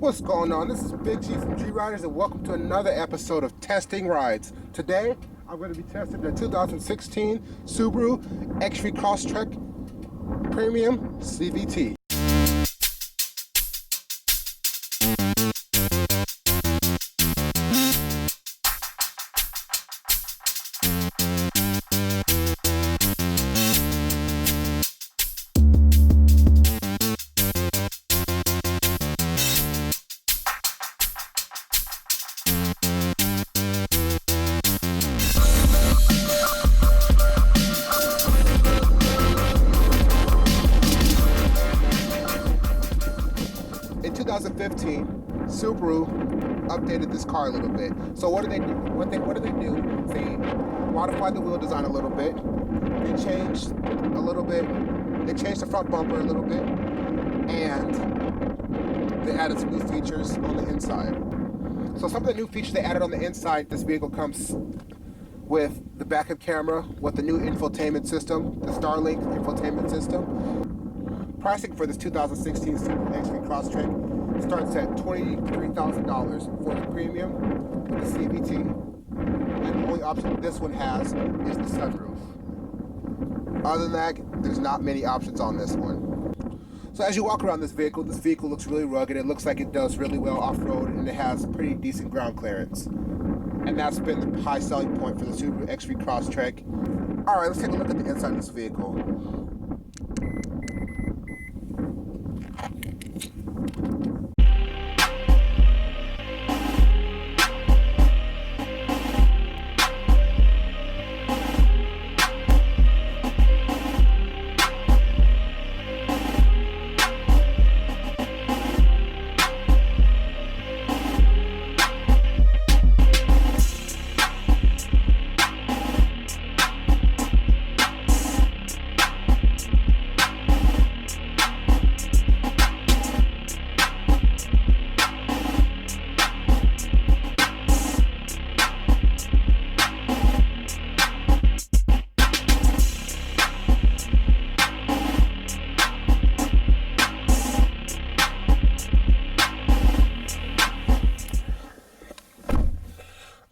What's going on? This is Big G from G Riders, and welcome to another episode of Testing Rides. Today, I'm going to be testing the 2016 Subaru XV Crosstrek Premium CVT. In 2015, Subaru updated this car a little bit. So what do they do? What do they do? They modified the wheel design a little bit. They changed a little bit. They changed the front bumper a little bit, and they added some new features on the inside. So some of the new features they added on the inside, this vehicle comes with the backup camera, with the new infotainment system, the Starlink infotainment system. Pricing for this 2016 Subaru XV Crosstrek starts at $23,000 for the premium with the CVT, and the only option this one has is the sunroof. Other than that, there's not many options on this one. So as you walk around this vehicle looks really rugged. It looks like it does really well off-road, and it has pretty decent ground clearance. And that's been the high selling point for the Subaru XV Crosstrek. Alright, let's take a look at the inside of this vehicle.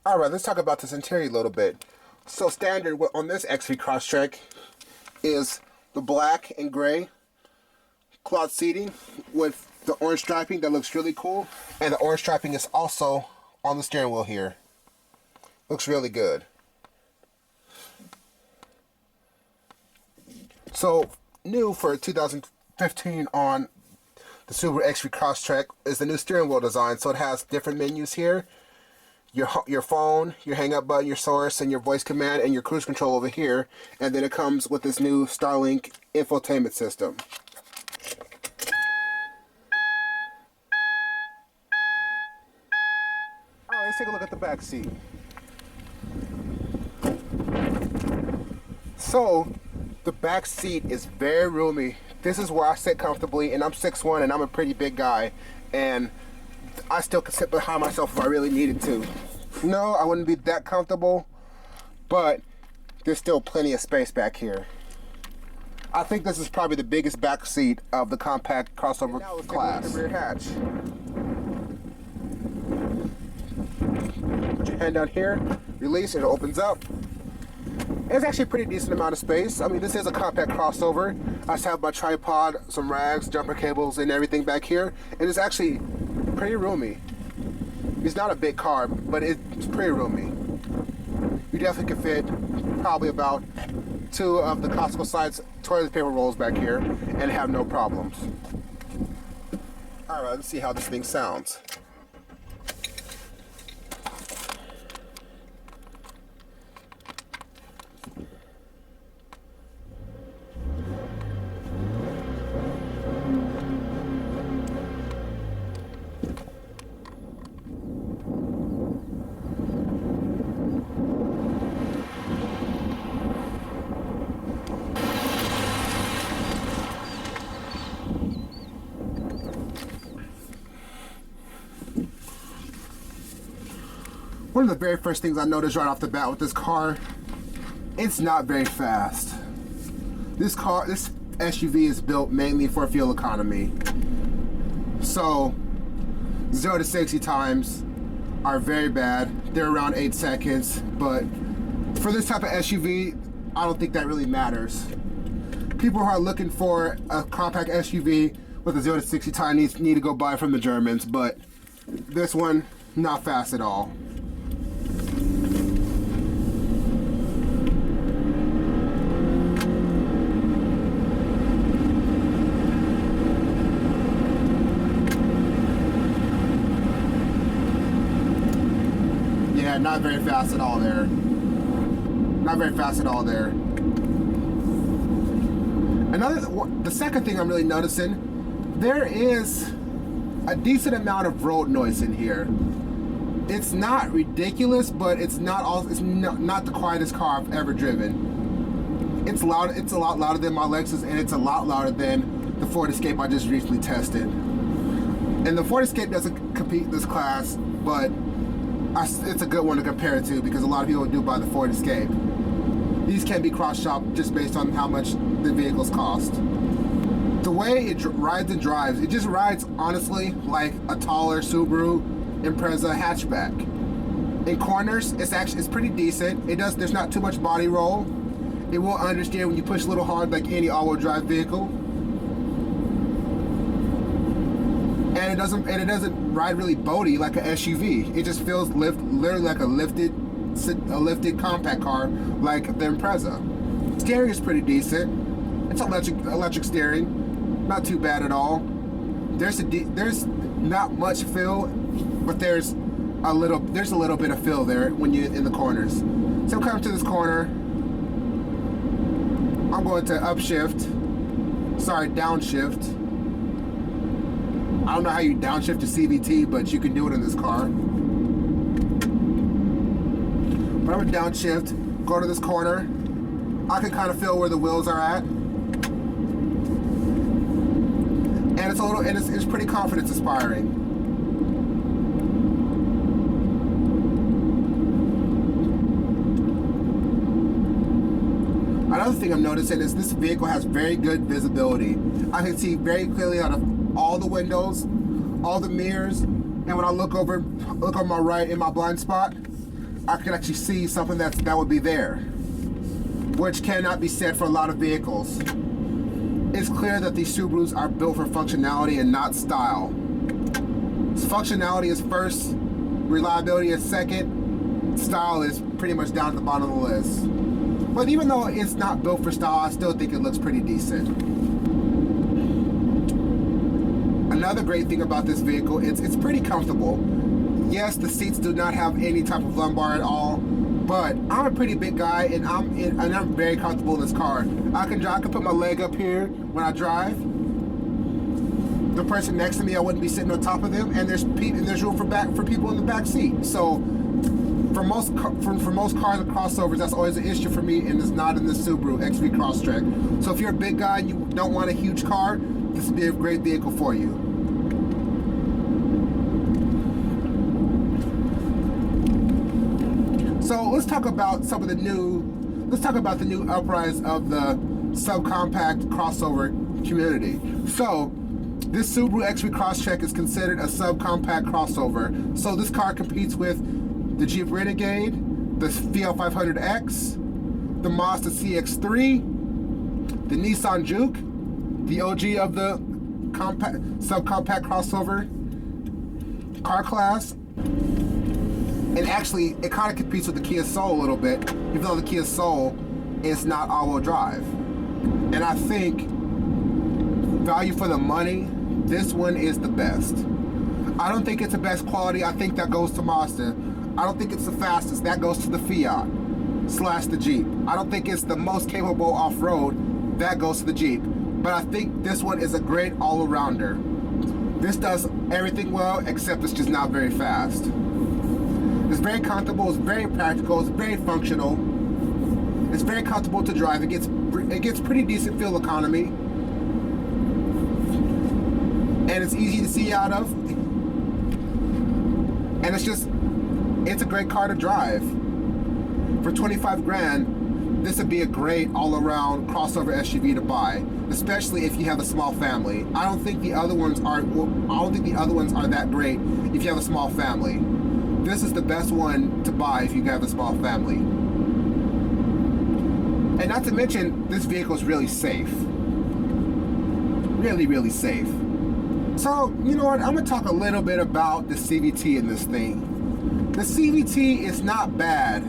Alright, let's talk about this interior a little bit. So standard on this XV Crosstrek is the black and gray cloth seating with the orange striping that looks really cool. And the orange striping is also on the steering wheel here. Looks really good. So new for 2015 on the Subaru XV Crosstrek is the new steering wheel design. So it has different menus here. Your phone, your hang-up button, your source, and your voice command, and your cruise control over here. And then it comes with this new Starlink infotainment system. Alright, let's take a look at the back seat. So, the back seat is very roomy. This is where I sit comfortably, and I'm 6'1", and I'm a pretty big guy. And I still could sit behind myself if I really needed to. No, I wouldn't be that comfortable, but there's still plenty of space back here. I think this is probably the biggest back seat of the compact crossover class. Take a look at the rear hatch. Put your hand down here, release, and it opens up. It's actually a pretty decent amount of space. I mean, this is a compact crossover. I just have my tripod, some rags, jumper cables, and everything back here, and it's actually pretty roomy. It's not a big car, but it's pretty roomy. You definitely can fit probably about 2 of the Costco size toilet paper rolls back here and have no problems. Alright, let's see how this thing sounds. One of the very first things I noticed right off the bat with this car, it's not very fast. This SUV is built mainly for fuel economy. So 0 to 60 times are very bad. They're around 8 seconds, but for this type of SUV, I don't think that really matters. People who are looking for a compact SUV with a 0 to 60 time need to go buy from the Germans, but this one, not fast at all. Yeah, not very fast at all there. Not very fast at all there. The second thing I'm really noticing, there is a decent amount of road noise in here. It's not ridiculous, but it's not the quietest car I've ever driven. It's loud. It's a lot louder than my Lexus, and it's a lot louder than the Ford Escape I just recently tested. And the Ford Escape doesn't compete in this class, but it's a good one to compare it to because a lot of people do buy the Ford Escape. These can be cross-shopped just based on how much the vehicles cost. The way it rides and drives, it just rides honestly like a taller Subaru Impreza hatchback. In corners, it's pretty decent. There's not too much body roll. It will understand when you push a little hard like any all-wheel drive vehicle. And it doesn't ride really boaty like an SUV. It just feels literally like a lifted compact car like the Impreza. Steering is pretty decent. It's electric steering, not too bad at all. There's not much feel, but there's a little bit of feel there when you're in the corners. So I'm coming to this corner. I'm going to downshift. I don't know how you downshift to CVT, but you can do it in this car. But I'm gonna downshift, go to this corner. I can kind of feel where the wheels are at. And it's pretty confidence inspiring. Another thing I'm noticing is this vehicle has very good visibility. I can see very clearly out of all the windows, all the mirrors, and when I look on my right in my blind spot, I can actually see something that would be there, which cannot be said for a lot of vehicles. It's clear that these Subarus are built for functionality and not style. Functionality is first, reliability is second, style is pretty much down at the bottom of the list. But even though it's not built for style, I still think it looks pretty decent. Another great thing about this vehicle, it's pretty comfortable. Yes, the seats do not have any type of lumbar at all, but I'm a pretty big guy and I'm very comfortable in this car. I can put my leg up here when I drive. The person next to me, I wouldn't be sitting on top of them, and there's room for people in the back seat. So for most cars and crossovers, that's always an issue for me, and it's not in the Subaru XV Crosstrek. So if you're a big guy and you don't want a huge car, this would be a great vehicle for you. So let's talk about the new uprise of the subcompact crossover community. So this Subaru XV Crosstrek is considered a subcompact crossover. So this car competes with the Jeep Renegade, the Fiat 500X, the Mazda CX-3, the Nissan Juke, the OG of the subcompact crossover car class. And actually, it kind of competes with the Kia Soul a little bit, even though the Kia Soul is not all-wheel drive. And I think, value for the money, this one is the best. I don't think it's the best quality. I think that goes to Mazda. I don't think it's the fastest. That goes to the Fiat / the Jeep. I don't think it's the most capable off-road. That goes to the Jeep. But I think this one is a great all-arounder. This does everything well, except it's just not very fast. It's very comfortable, it's very practical, it's very functional. It's very comfortable to drive. It gets pretty decent fuel economy. And it's easy to see out of. And it's a great car to drive. For 25 grand, this would be a great all-around crossover SUV to buy, especially if you have a small family. I don't think the other ones are that great if you have a small family. This is the best one to buy if you have a small family. And not to mention, this vehicle is really safe. Really, really safe. So, you know what? I'm going to talk a little bit about the CVT in this thing. The CVT is not bad.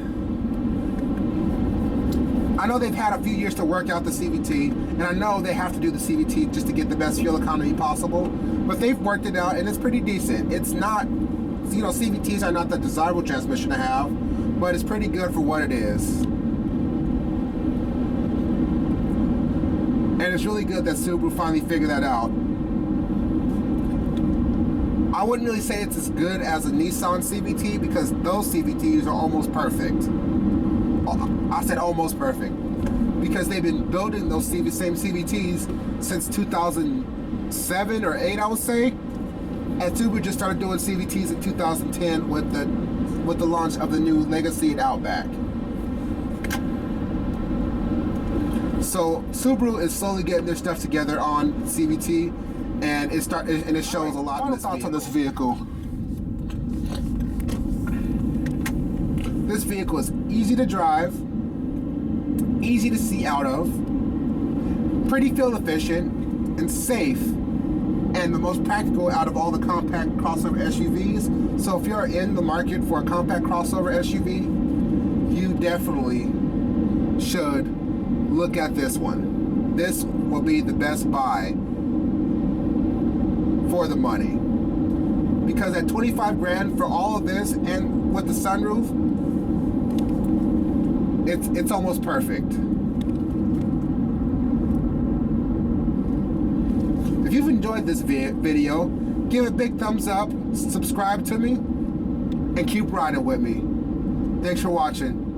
I know they've had a few years to work out the CVT, and I know they have to do the CVT just to get the best fuel economy possible, but they've worked it out, and it's pretty decent. It's not, you know, CVTs are not the desirable transmission to have, but it's pretty good for what it is. And it's really good that Subaru finally figured that out. I wouldn't really say it's as good as a Nissan CVT because those CVTs are almost perfect. I said almost perfect because they've been building those same CVTs since 2007 or 8, I would say. And Subaru just started doing CVTs in 2010 with the launch of the new Legacy and Outback. So Subaru is slowly getting their stuff together on CVT, and it shows a lot. Final thoughts on this vehicle. This vehicle is easy to drive, easy to see out of, pretty fuel efficient, and safe, and the most practical out of all the compact crossover SUVs. So if you're in the market for a compact crossover SUV, you definitely should look at this one. This will be the best buy for the money. Because at 25 grand for all of this and with the sunroof, it's almost perfect. If you've enjoyed this video, give it a big thumbs up, subscribe to me, and keep riding with me. Thanks for watching.